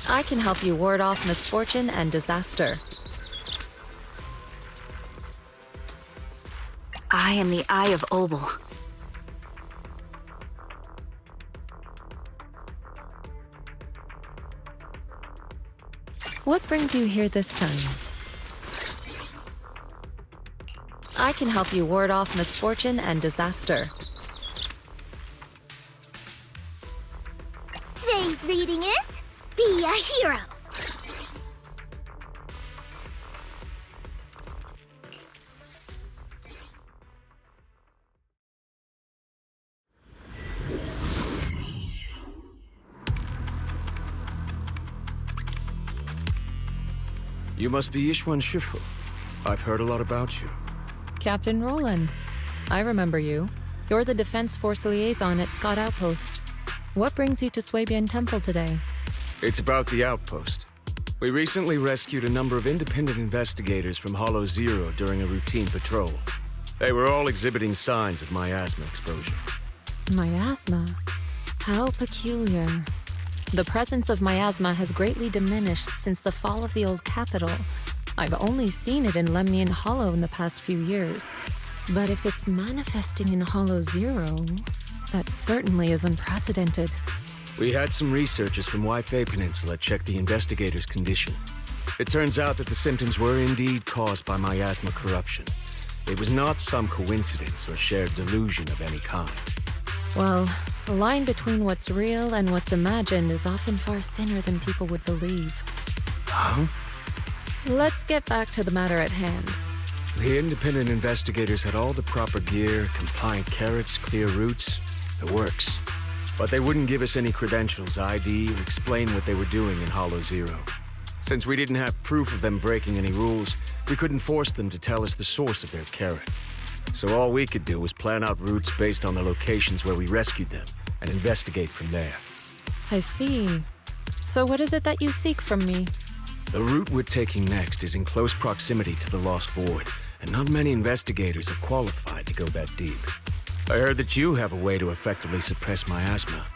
I can help you ward off misfortune and disaster. I am the Eye of Obel. What brings you here this time? I can help you ward off misfortune and disaster. Today's reading is Be a Hero. You must be Ishwan Shifu. I've heard a lot about you. Captain Roland. I remember you. You're the Defense Force liaison at Scott Outpost. What brings you to Swabian Temple today? It's about the outpost. We recently rescued a number of independent investigators from Hollow Zero during a routine patrol. They were all exhibiting signs of miasma exposure. Miasma? How peculiar. The presence of miasma has greatly diminished since the fall of the old capital. I've only seen it in Lemnian Hollow in the past few years. But if it's manifesting in Hollow Zero, that certainly is unprecedented. We had some researchers from Waifei Peninsula check the investigators' condition. It turns out that the symptoms were indeed caused by miasma corruption. It was not some coincidence or shared delusion of any kind. Well, the line between what's real and what's imagined is often far thinner than people would believe. Huh? Let's get back to the matter at hand. The independent investigators had all the proper gear, compliant carrots, clear routes, the works. But they wouldn't give us any credentials, ID, or explain what they were doing in Hollow Zero. Since we didn't have proof of them breaking any rules, we couldn't force them to tell us the source of their carrot. So all we could do was plan out routes based on the locations where we rescued them, and investigate from there. I see. So what is it that you seek from me? The route we're taking next is in close proximity to the Lost Void, and not many investigators are qualified to go that deep. I heard that you have a way to effectively suppress miasma.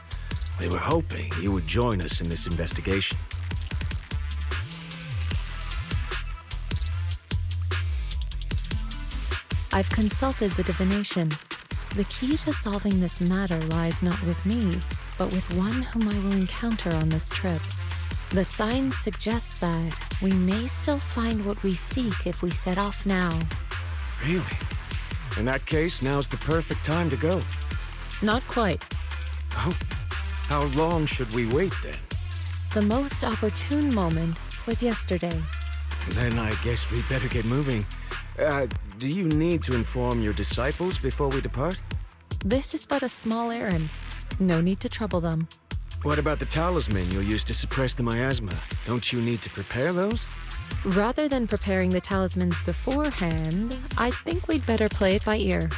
We were hoping you would join us in this investigation. I've consulted the divination. The key to solving this matter lies not with me, but with one whom I will encounter on this trip. The signs suggest that we may still find what we seek if we set off now. Really? In that case, now's the perfect time to go. Not quite. Oh, how long should we wait then? The most opportune moment was yesterday. Then I guess we'd better get moving. Do you need to inform your disciples before we depart? This is but a small errand. No need to trouble them. What about the talisman you'll use to suppress the miasma? Don't you need to prepare those? Rather than preparing the talismans beforehand, I think we'd better play it by ear.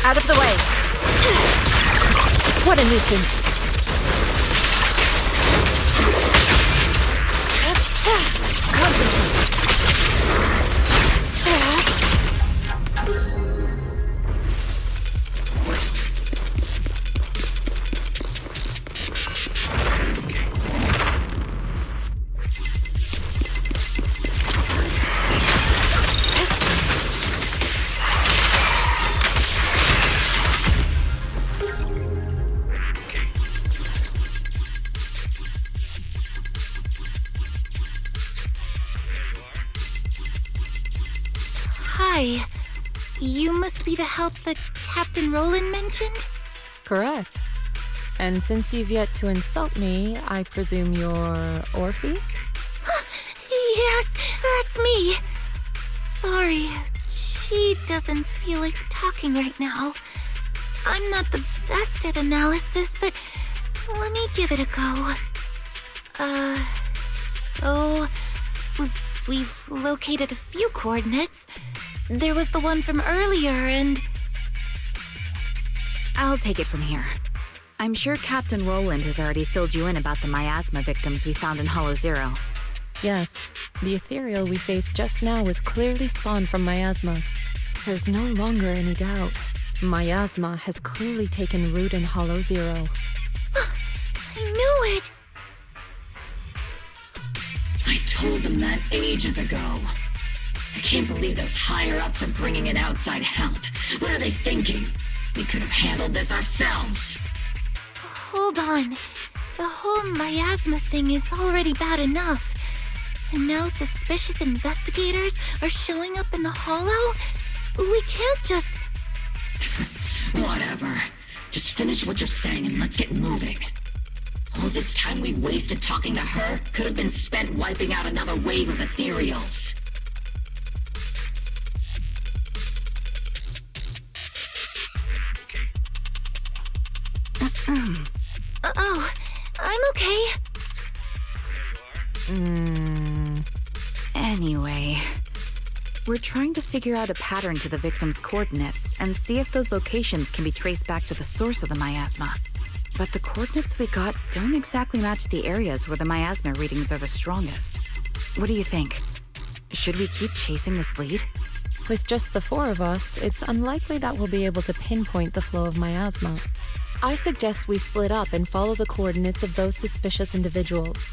Out of the way. What a nuisance. Hi. You must be the help that Captain Roland mentioned? Correct. And since you've yet to insult me, I presume you're Orphe? Yes, that's me. Sorry, she doesn't feel like talking right now. I'm not the best at analysis, but let me give it a go. So... We've located a few coordinates. There was the one from earlier, and... I'll take it from here. I'm sure Captain Roland has already filled you in about the miasma victims we found in Hollow Zero. Yes, the Ethereal we faced just now was clearly spawned from miasma. There's no longer any doubt. Miasma has clearly taken root in Hollow Zero. I knew it! I told them that ages ago. I can't believe those higher-ups are bringing in outside help. What are they thinking? We could have handled this ourselves. Hold on. The whole miasma thing is already bad enough. And now suspicious investigators are showing up in the Hollow? We can't just... Whatever. Just finish what you're saying and let's get moving. All this time we wasted talking to her could have been spent wiping out another wave of Ethereals. Oh, I'm okay. Anyway, we're trying to figure out a pattern to the victim's coordinates and see if those locations can be traced back to the source of the miasma. But the coordinates we got don't exactly match the areas where the miasma readings are the strongest. What do you think? Should we keep chasing this lead? With just the four of us, it's unlikely that we'll be able to pinpoint the flow of miasma. I suggest we split up and follow the coordinates of those suspicious individuals.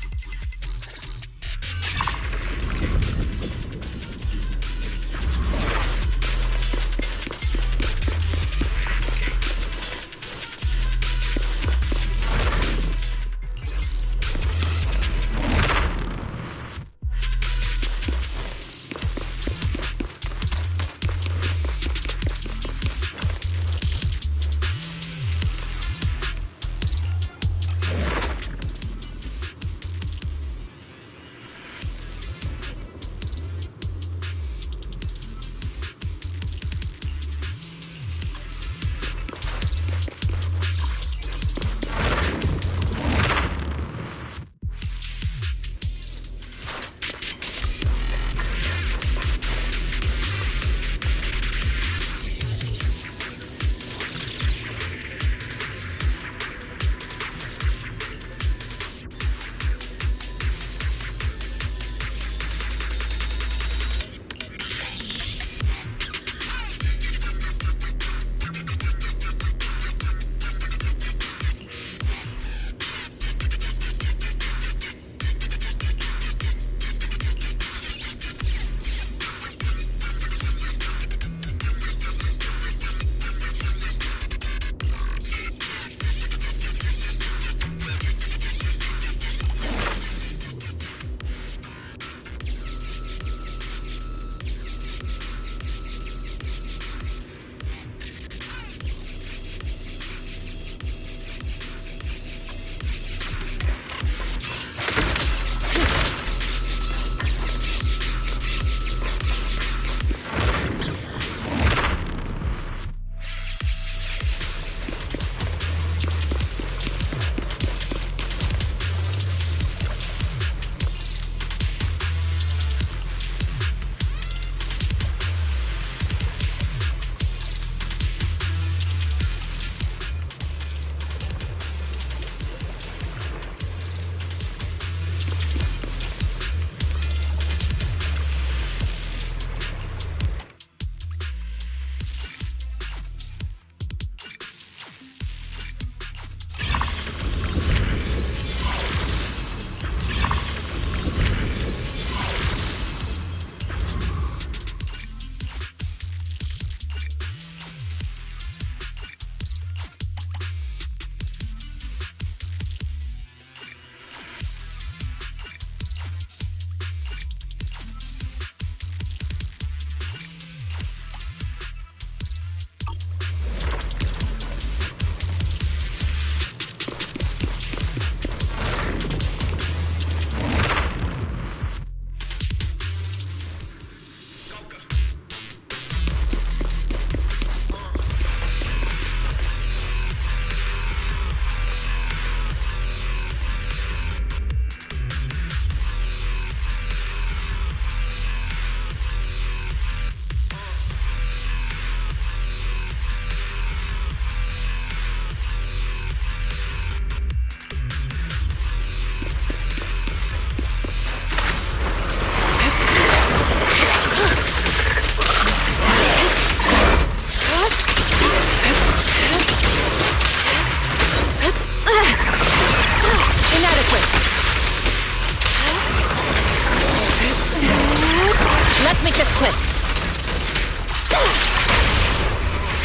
make this quick.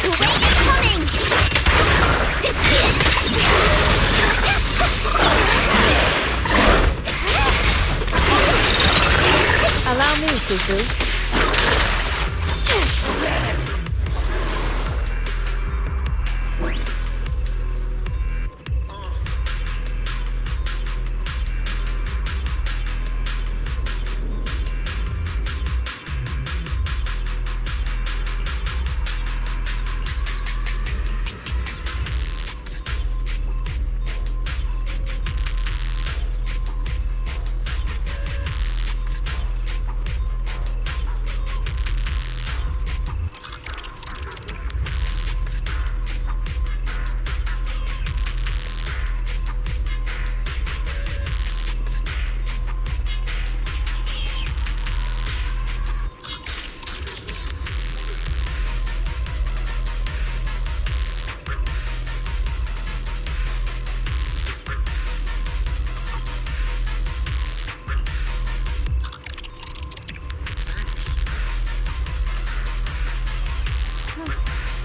The rain is coming! Allow me, Fufu.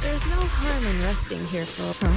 There's no harm in resting here for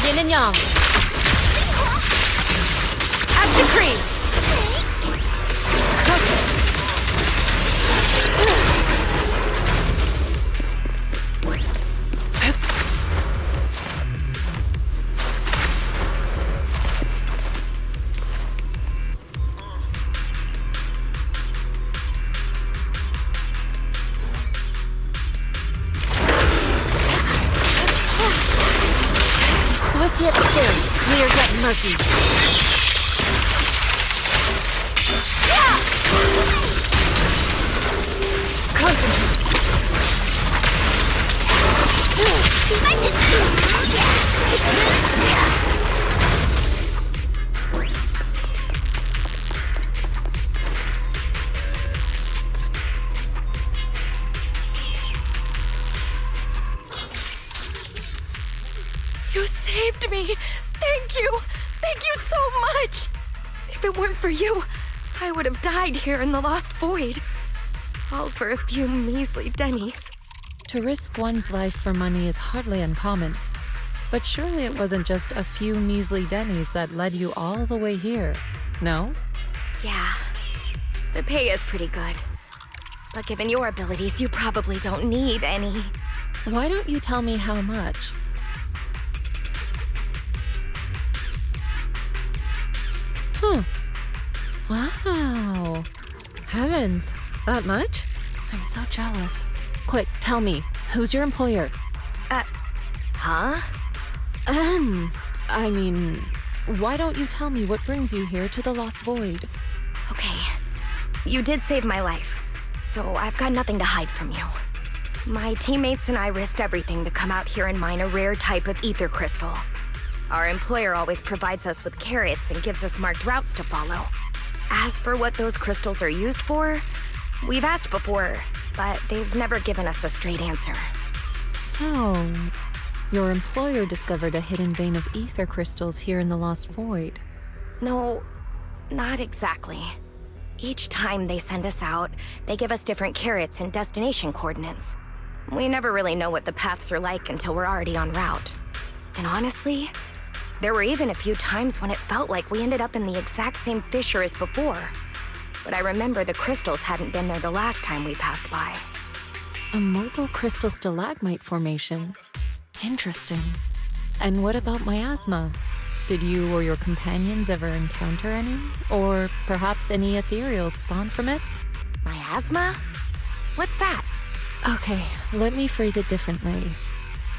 Yin and Yang. Active Cream. Swift yet steady, clear yet murky. Concentrate. You saved me! Thank you! Thank you so much! If it weren't for you, I would have died here in the Lost Void. All for a few measly dennies. To risk one's life for money is hardly uncommon. But surely it wasn't just a few measly dennies that led you all the way here, no? Yeah, the pay is pretty good. But given your abilities, you probably don't need any. Why don't you tell me how much? Huh. Wow. Heavens, that much? I'm so jealous. Quick, tell me, who's your employer? Huh? I mean, why don't you tell me what brings you here to the Lost Void? Okay. You did save my life, so I've got nothing to hide from you. My teammates and I risked everything to come out here and mine a rare type of ether crystal. Our employer always provides us with carrots and gives us marked routes to follow. As for what those crystals are used for, we've asked before, but they've never given us a straight answer. So, your employer discovered a hidden vein of ether crystals here in the Lost Void. No, not exactly. Each time they send us out, they give us different carrots and destination coordinates. We never really know what the paths are like until we're already en route. And honestly, there were even a few times when it felt like we ended up in the exact same fissure as before. But I remember the crystals hadn't been there the last time we passed by. A mobile crystal stalagmite formation. Interesting. And what about miasma? Did you or your companions ever encounter any? Or perhaps any ethereals spawn from it? Miasma? What's that? Okay, let me phrase it differently.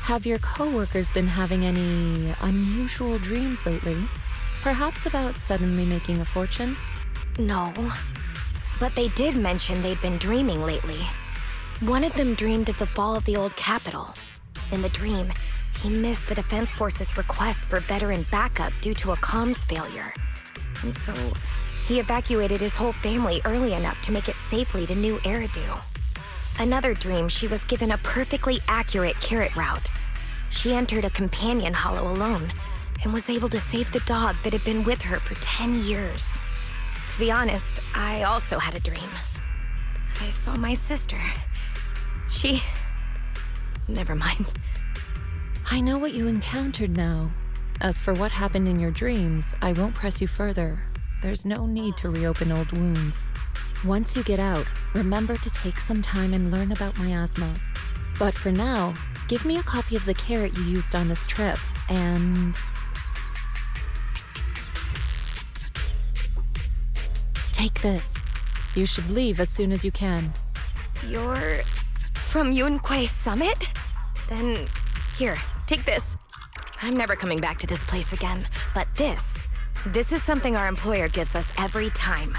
Have your coworkers been having any unusual dreams lately? Perhaps about suddenly making a fortune? No. But they did mention they'd been dreaming lately. One of them dreamed of the fall of the old capital. In the dream, he missed the Defense Force's request for veteran backup due to a comms failure. And so, he evacuated his whole family early enough to make it safely to New Eridu. Another dream, she was given a perfectly accurate carrot route. She entered a companion hollow alone, and was able to save the dog that had been with her for 10 years. To be honest, I also had a dream. I saw my sister. She... Never mind. I know what you encountered now. As for what happened in your dreams, I won't press you further. There's no need to reopen old wounds. Once you get out, remember to take some time and learn about miasma. But for now, give me a copy of the carrot you used on this trip, and... take this. You should leave as soon as you can. You're... from Yunquay Summit? Then, here, take this. I'm never coming back to this place again, but this is something our employer gives us every time.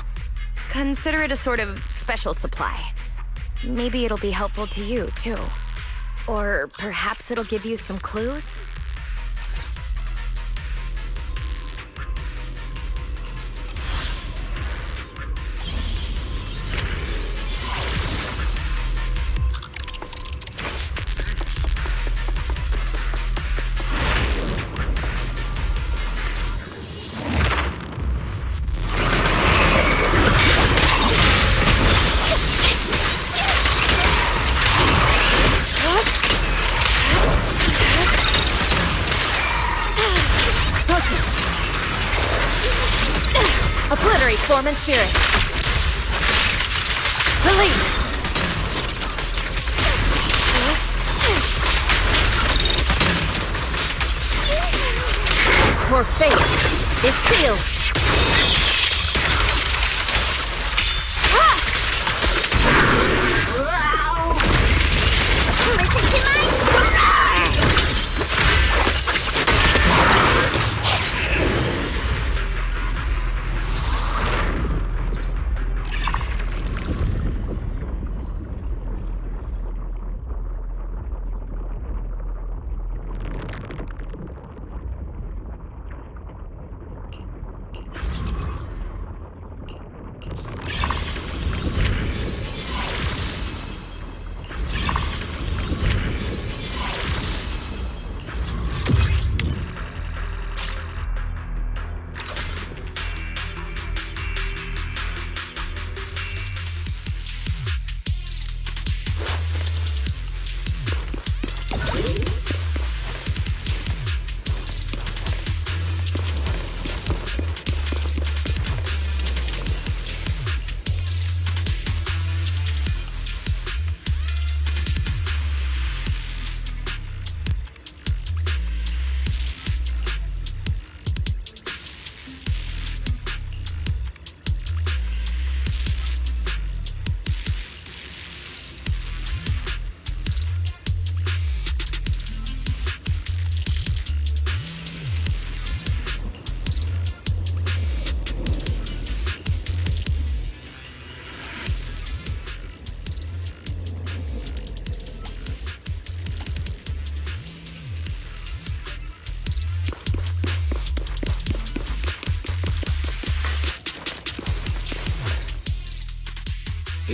Consider it a sort of special supply. Maybe it'll be helpful to you, too. Or perhaps it'll give you some clues? Obliterate form and spirit. Release! Your fate is sealed.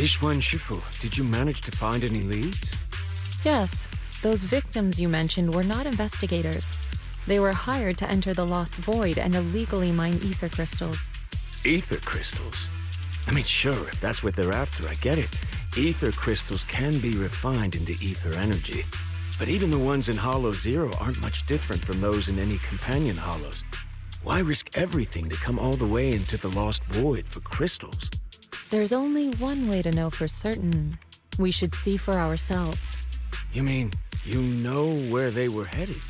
Ishwan Shifu, did you manage to find any leads? Yes, those victims you mentioned were not investigators. They were hired to enter the Lost Void and illegally mine ether crystals. Ether crystals? I mean, sure, if that's what they're after, I get it. Ether crystals can be refined into ether energy. But even the ones in Hollow Zero aren't much different from those in any companion hollows. Why risk everything to come all the way into the Lost Void for crystals? There's only one way to know for certain. We should see for ourselves. You mean, you know where they were headed?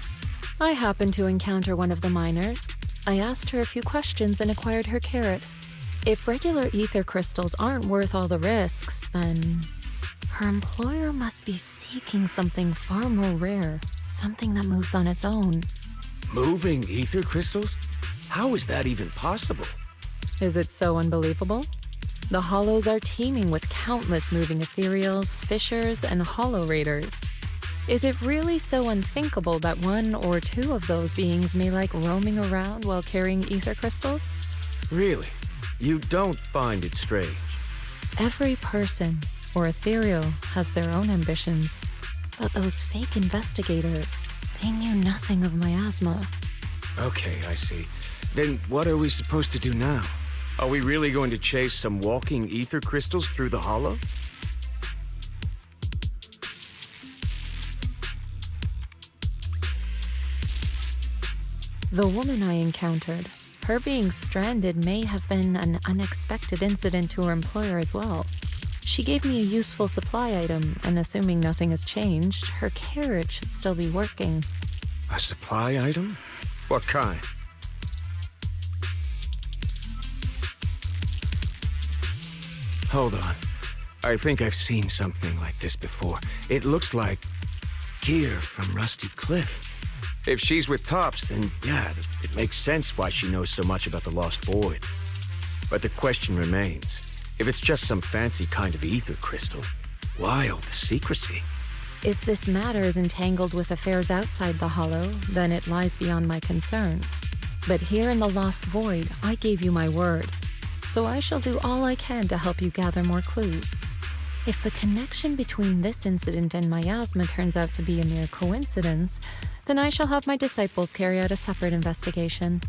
I happened to encounter one of the miners. I asked her a few questions and acquired her carrot. If regular ether crystals aren't worth all the risks, then her employer must be seeking something far more rare, something that moves on its own. Moving ether crystals? How is that even possible? Is it so unbelievable? The Hollows are teeming with countless moving ethereals, fissures, and hollow raiders. Is it really so unthinkable that one or two of those beings may like roaming around while carrying ether crystals? Really? You don't find it strange? Every person, or ethereal, has their own ambitions. But those fake investigators, they knew nothing of miasma. Okay, I see. Then what are we supposed to do now? Are we really going to chase some walking ether crystals through the hollow? The woman I encountered, her being stranded may have been an unexpected incident to her employer as well. She gave me a useful supply item, and assuming nothing has changed, her carrot should still be working. A supply item? What kind? Hold on. I think I've seen something like this before. It looks like gear from Rusty Cliff. If she's with Tops, then yeah, it makes sense why she knows so much about the Lost Void. But the question remains, if it's just some fancy kind of ether crystal, why all the secrecy? If this matter is entangled with affairs outside the Hollow, then it lies beyond my concern. But here in the Lost Void, I gave you my word. So I shall do all I can to help you gather more clues. If the connection between this incident and miasma turns out to be a mere coincidence, then I shall have my disciples carry out a separate investigation.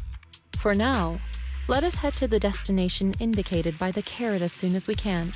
For now, let us head to the destination indicated by the carrot as soon as we can.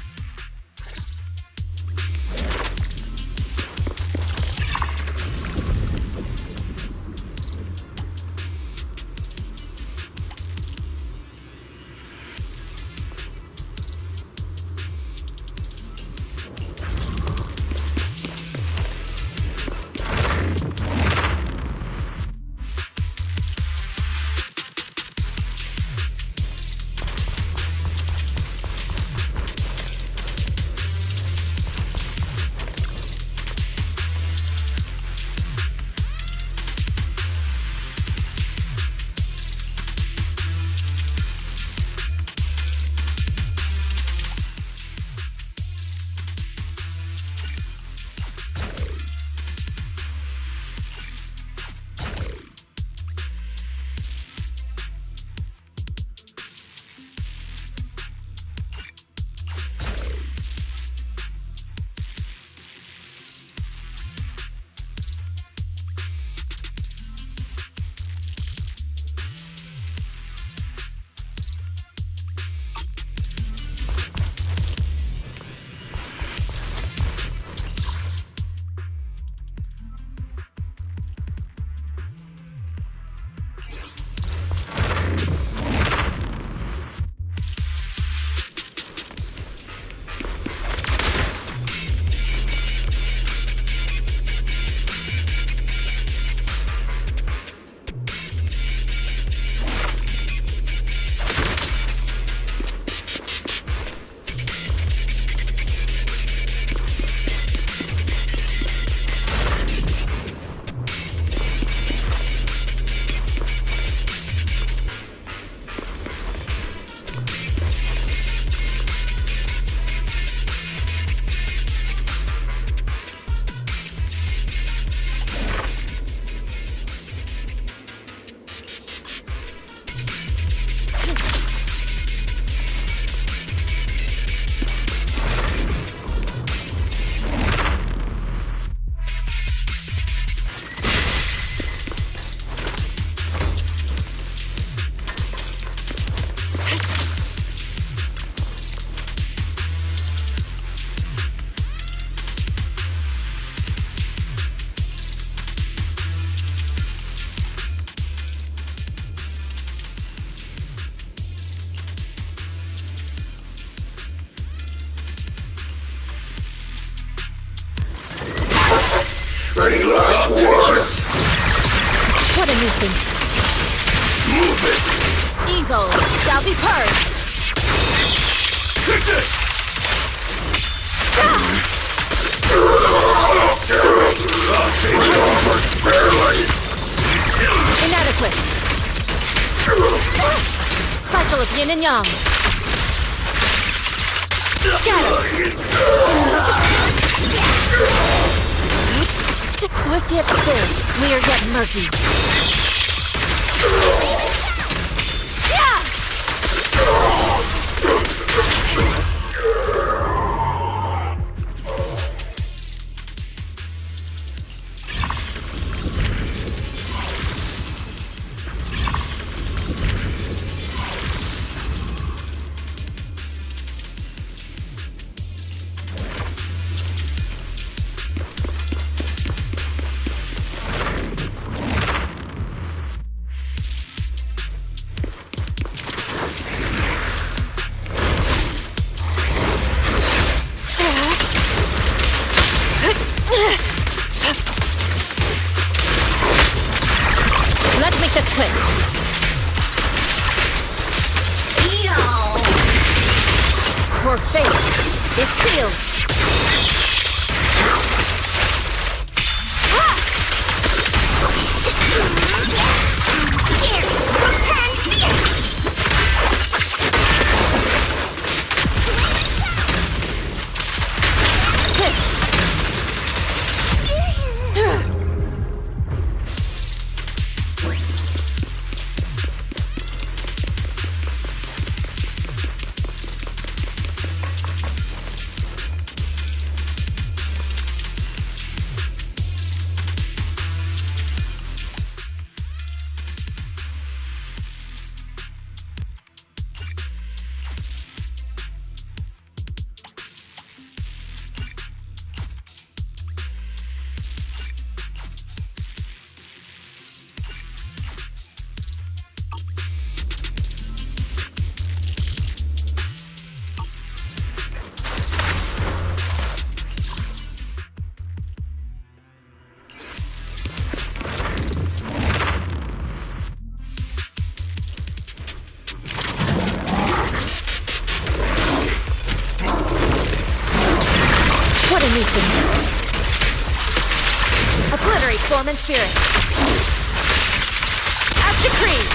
What a nuisance. Move it! Evil shall be purged. Take this! I'll take your armor barely! Inadequate. Cycle of yin and yang. Scatter. Swift yet still, clear yet murky. Let's make this quick. Your fate is sealed. What a nuisance. Obliterate form and spirit. As decreed.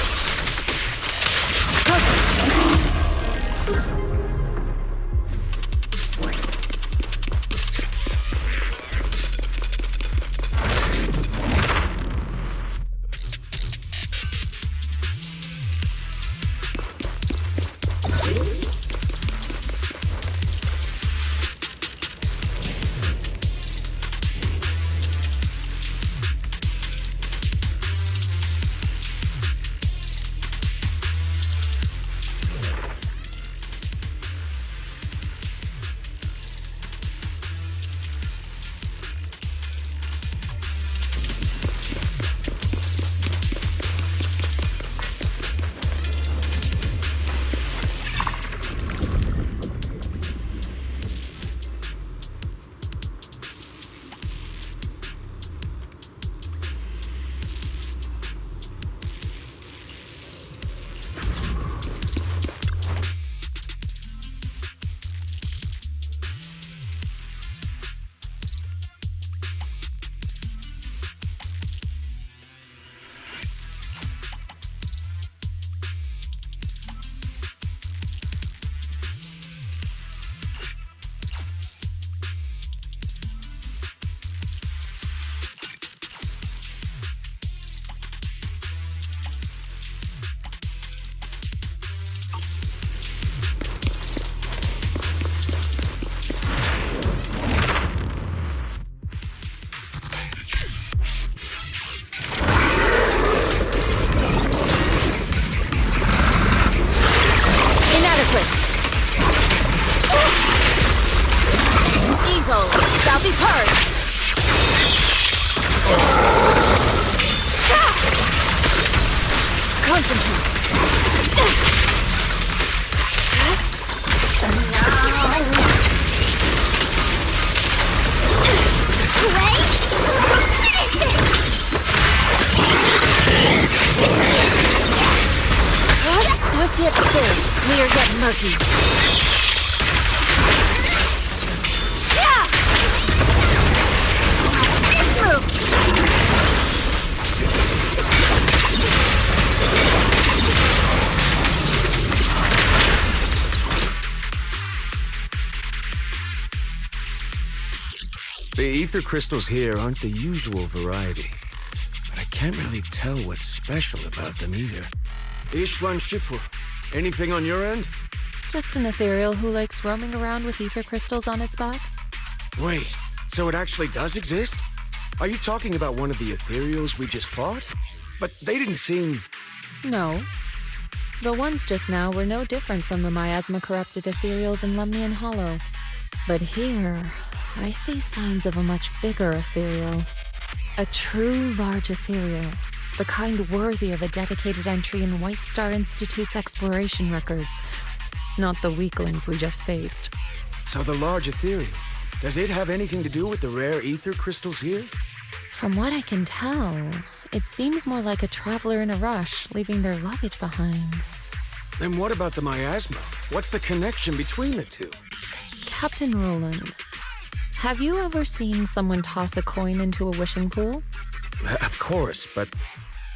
yet still, clear yet murky. Yeah! Stick move! The ether crystals here aren't the usual variety, but I can't really tell what's special about them either. Ishwan Shifu, anything on your end? Just an ethereal who likes roaming around with ether crystals on its back? Wait, so it actually does exist? Are you talking about one of the ethereals we just fought? But they didn't seem... No. The ones just now were no different from the miasma-corrupted ethereals in Lemnian Hollow. But here, I see signs of a much bigger ethereal. A true large ethereal. The kind worthy of a dedicated entry in White Star Institute's exploration records. Not the weaklings we just faced. So the large ethereal, does it have anything to do with the rare ether crystals here? From what I can tell, it seems more like a traveler in a rush, leaving their luggage behind. Then what about the miasma? What's the connection between the two? Captain Roland, have you ever seen someone toss a coin into a wishing pool? Of course, but...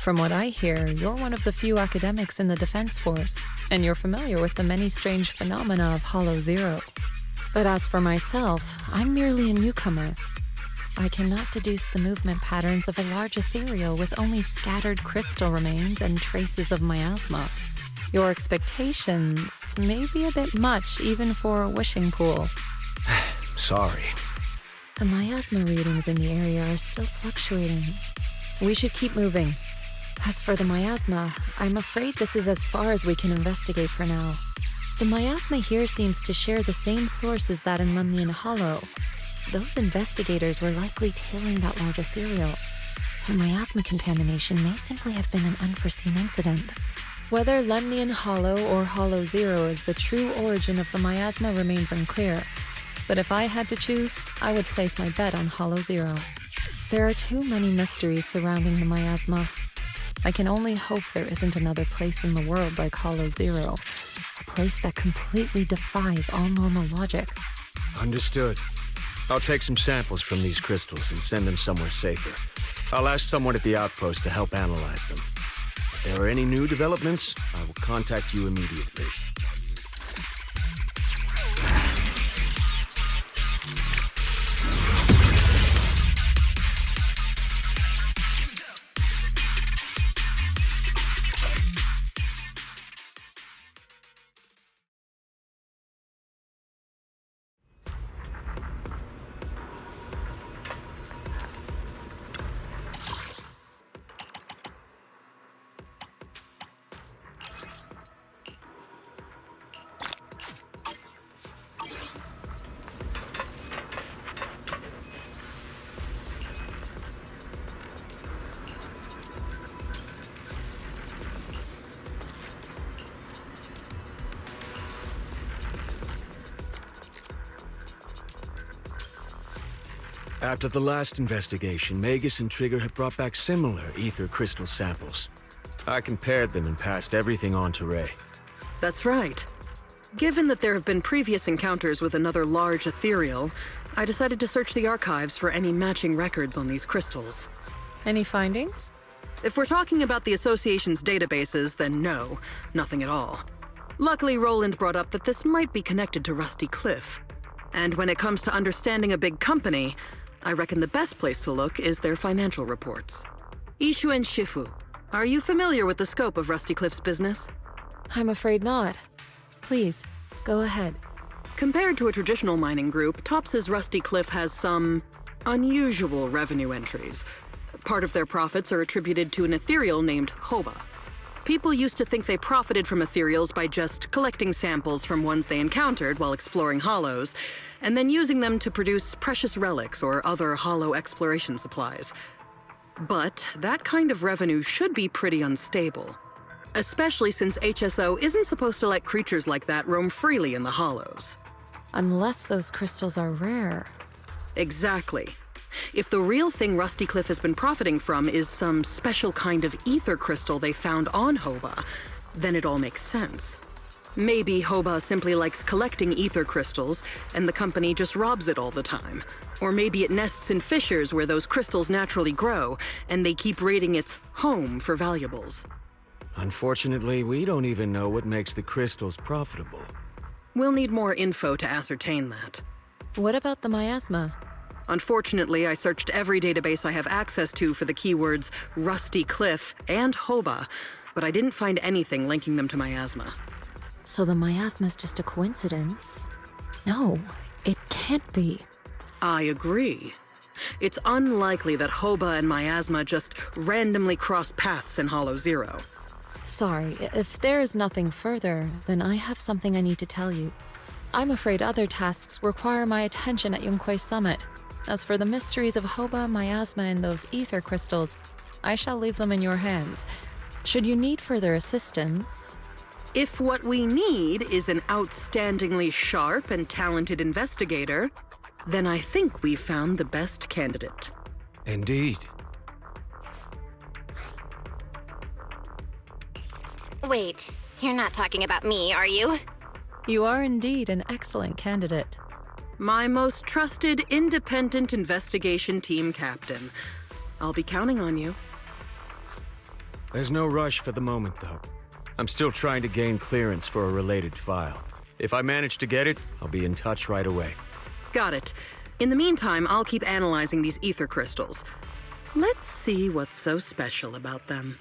From what I hear, you're one of the few academics in the Defense Force, and you're familiar with the many strange phenomena of Hollow Zero. But as for myself, I'm merely a newcomer. I cannot deduce the movement patterns of a large ethereal with only scattered crystal remains and traces of miasma. Your expectations may be a bit much even for a wishing pool. Sorry. The miasma readings in the area are still fluctuating. We should keep moving. As for the miasma, I'm afraid this is as far as we can investigate for now. The miasma here seems to share the same source as that in Lemnian Hollow. Those investigators were likely tailing that large ethereal. The miasma contamination may simply have been an unforeseen incident. Whether Lemnian Hollow or Hollow Zero is the true origin of the miasma remains unclear. But if I had to choose, I would place my bet on Hollow Zero. There are too many mysteries surrounding the miasma. I can only hope there isn't another place in the world like Hollow Zero. A place that completely defies all normal logic. Understood. I'll take some samples from these crystals and send them somewhere safer. I'll ask someone at the outpost to help analyze them. If there are any new developments, I will contact you immediately. After the last investigation, Magus and Trigger had brought back similar ether crystal samples. I compared them and passed everything on to Ray. That's right. Given that there have been previous encounters with another large ethereal, I decided to search the archives for any matching records on these crystals. Any findings? If we're talking about the Association's databases, then no, nothing at all. Luckily, Roland brought up that this might be connected to Rusty Cliff. And when it comes to understanding a big company, I reckon the best place to look is their financial reports. Ishu and Shifu, are you familiar with the scope of Rusty Cliff's business? I'm afraid not. Please, go ahead. Compared to a traditional mining group, Tops's Rusty Cliff has some unusual revenue entries. Part of their profits are attributed to an ethereal named Hoba. People used to think they profited from ethereals by just collecting samples from ones they encountered while exploring hollows, and then using them to produce precious relics or other hollow exploration supplies. But that kind of revenue should be pretty unstable, especially since HSO isn't supposed to let creatures like that roam freely in the hollows. Unless those crystals are rare. Exactly. If the real thing Rusty Cliff has been profiting from is some special kind of ether crystal they found on Hoba, then it all makes sense. Maybe Hoba simply likes collecting ether crystals, and the company just robs it all the time. Or maybe it nests in fissures where those crystals naturally grow, and they keep raiding its home for valuables. Unfortunately, we don't even know what makes the crystals profitable. We'll need more info to ascertain that. What about the miasma? Unfortunately, I searched every database I have access to for the keywords Rusty Cliff and Hoba, but I didn't find anything linking them to miasma. So the miasma's just a coincidence? No, it can't be. I agree. It's unlikely that Hoba and miasma just randomly cross paths in Hollow Zero. Sorry, if there is nothing further, then I have something I need to tell you. I'm afraid other tasks require my attention at Yunquei Summit. As for the mysteries of Hoba, miasma, and those ether crystals, I shall leave them in your hands. Should you need further assistance... If what we need is an outstandingly sharp and talented investigator, then I think we've found the best candidate. Indeed. Wait, you're not talking about me, are you? You are indeed an excellent candidate. My most trusted independent investigation team captain. I'll be counting on you. There's no rush for the moment, though. I'm still trying to gain clearance for a related file. If I manage to get it, I'll be in touch right away. Got it. In the meantime, I'll keep analyzing these ether crystals. Let's see what's so special about them.